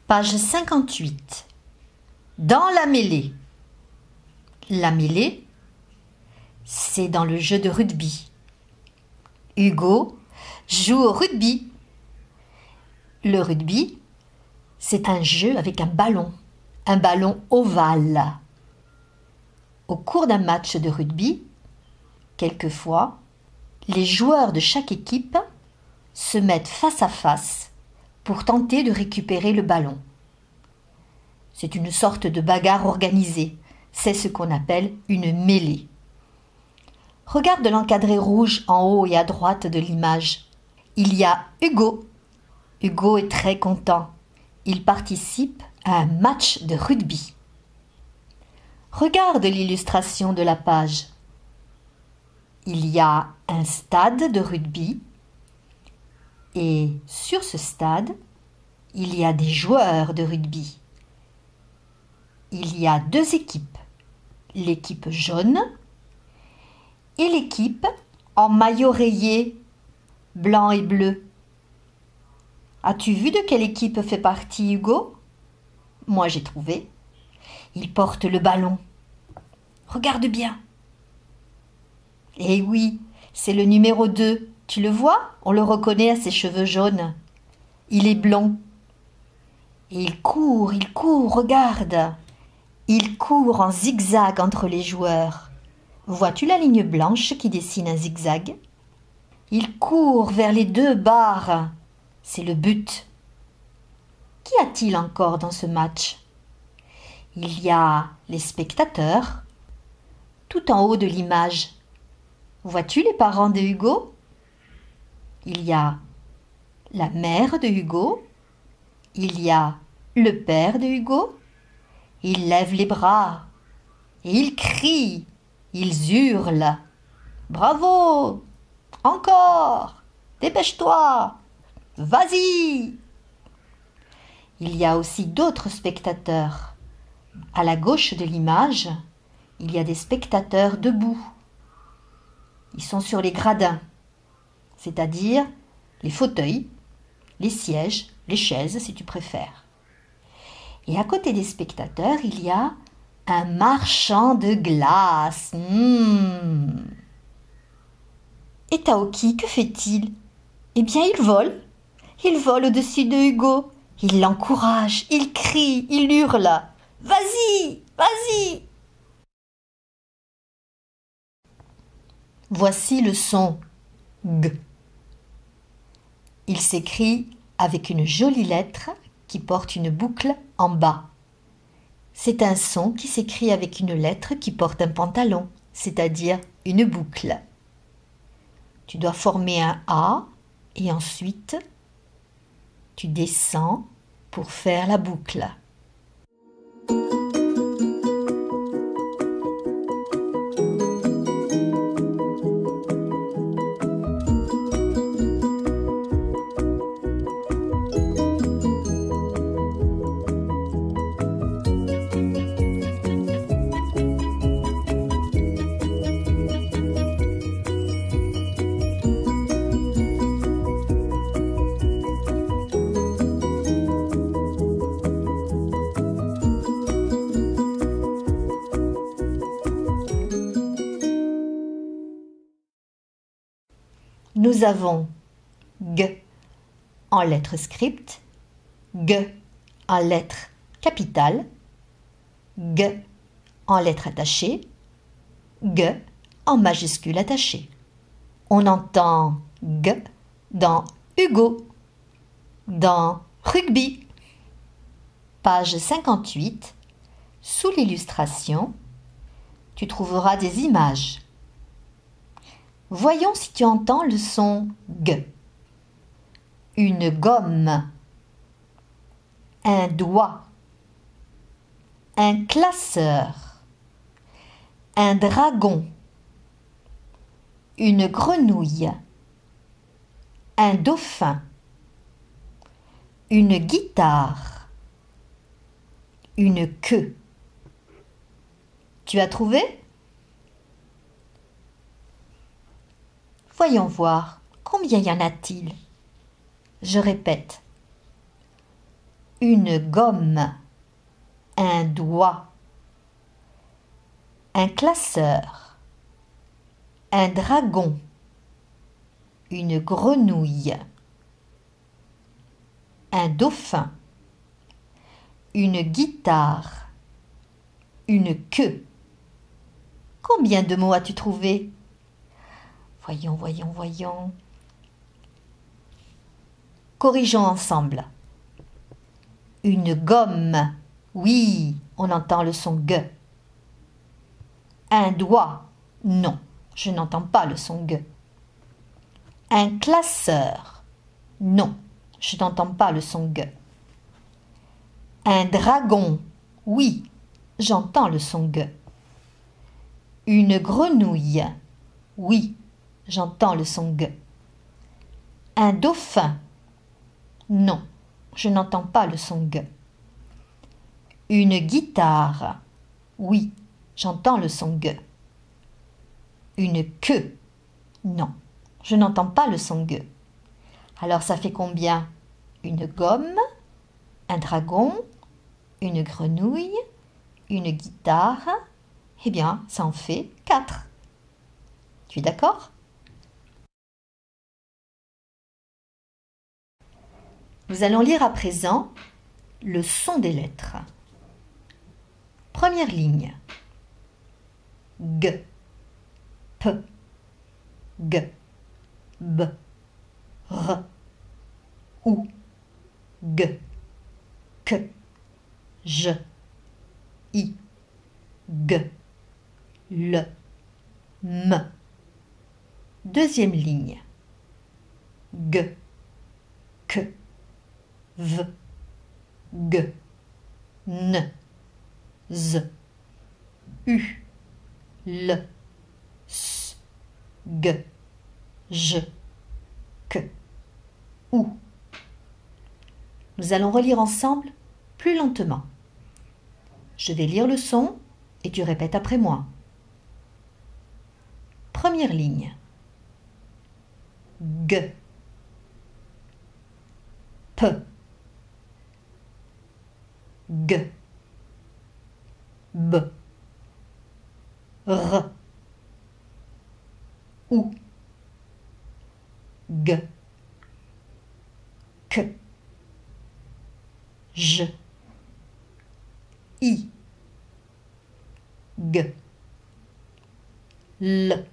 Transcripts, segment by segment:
Page 58. Dans la mêlée. La mêlée, c'est dans le jeu de rugby. Hugo joue au rugby. Le rugby, c'est un jeu avec un ballon ovale. Au cours d'un match de rugby, quelquefois, les joueurs de chaque équipe se mettent face à face pour tenter de récupérer le ballon. C'est une sorte de bagarre organisée. C'est ce qu'on appelle une mêlée. Regarde l'encadré rouge en haut et à droite de l'image. Il y a Hugo. Hugo est très content. Il participe à un match de rugby. Regarde l'illustration de la page. Il y a un stade de rugby et sur ce stade, il y a des joueurs de rugby. Il y a deux équipes, l'équipe jaune et l'équipe en maillot rayé blanc et bleu. As-tu vu de quelle équipe fait partie Hugo? Moi j'ai trouvé. Il porte le ballon. Regarde bien. Eh oui, c'est le numéro 2. Tu le vois? On le reconnaît à ses cheveux jaunes. Il est blond. Et il court, regarde. Il court en zigzag entre les joueurs. Vois-tu la ligne blanche qui dessine un zigzag? Il court vers les deux barres. C'est le but. Qu'y a-t-il encore dans ce match? Il y a les spectateurs, tout en haut de l'image. Vois-tu les parents de Hugo? Il y a la mère de Hugo. Il y a le père de Hugo. Ils lèvent les bras et ils crient, ils hurlent. Bravo! Encore! Dépêche-toi! Vas-y! Il y a aussi d'autres spectateurs. À la gauche de l'image, il y a des spectateurs debout. Ils sont sur les gradins, c'est-à-dire les fauteuils, les sièges, les chaises si tu préfères. Et à côté des spectateurs, il y a un marchand de glace. Et Taoki, que fait-il? Eh bien, il vole. Il vole au-dessus de Hugo. Il l'encourage, il crie, il hurle. Vas-y, vas-y! Voici le son G. Il s'écrit avec une jolie lettre qui porte une boucle en bas. C'est un son qui s'écrit avec une lettre qui porte un pantalon, c'est-à-dire une boucle. Tu dois former un A et ensuite tu descends pour faire la boucle. Nous avons G en lettres script, G en lettres capitales, G en lettres attachées, G en majuscules attachées. On entend G dans Hugo, dans rugby. Page 58, sous l'illustration, tu trouveras des images. Voyons si tu entends le son G. Une gomme, un doigt, un classeur, un dragon, une grenouille, un dauphin, une guitare, une queue. Tu as trouvé? Voyons voir, combien y en a-t-il? Je répète. une gomme, un doigt, un classeur, un dragon, une grenouille, un dauphin, une guitare, une queue. Combien de mots as-tu trouvé? Voyons. Corrigeons ensemble. Une gomme. Oui, on entend le son G. Un doigt. Non, je n'entends pas le son G. Un classeur. Non, je n'entends pas le son G. Un dragon. Oui, j'entends le son G. Une grenouille. Oui, j'entends le son G. Un dauphin. Non, je n'entends pas le son G. Une guitare. Oui, j'entends le son G. Une queue. Non, je n'entends pas le son G. Alors ça fait combien? Une gomme, un dragon, une grenouille, une guitare. Eh bien, ça en fait 4. Tu es d'accord? Nous allons lire à présent le son des lettres. Première ligne. G, P, G, B, R, OU, G, K, J, I, G, L, M. Deuxième ligne. G, K, V, G, N, Z, U, L, S, G, J, K, OU. Nous allons relire ensemble plus lentement. Je vais lire le son et tu répètes après moi. Première ligne. G, P, G, B, R, OU, G, K, J, I, G, L,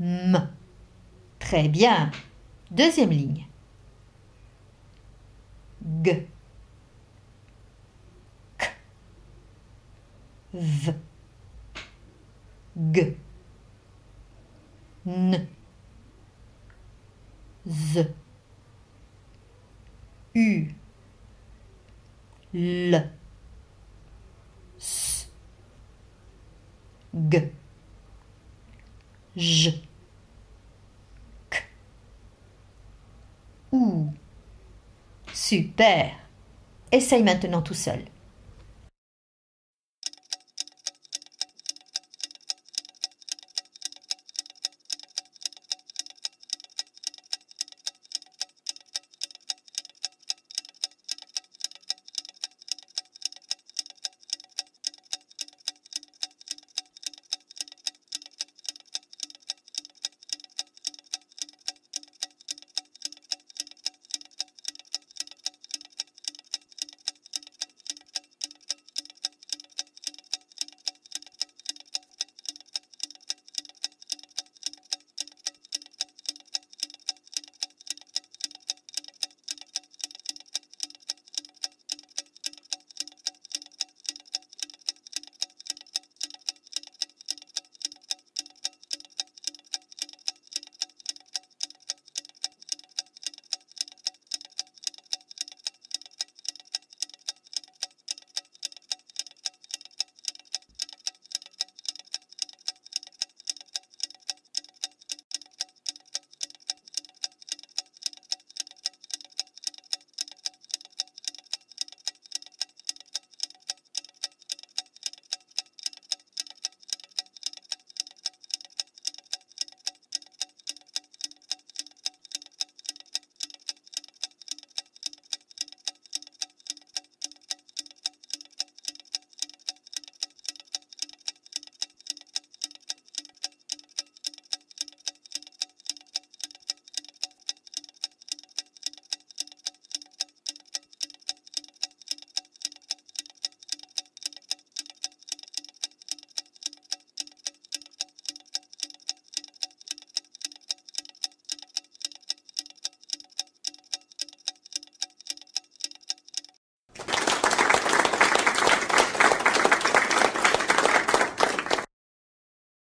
M. Très bien. Deuxième ligne. G, K, V, G, N, Z, U, L, S, G, J, K, OU. Super. Essaye maintenant tout seul.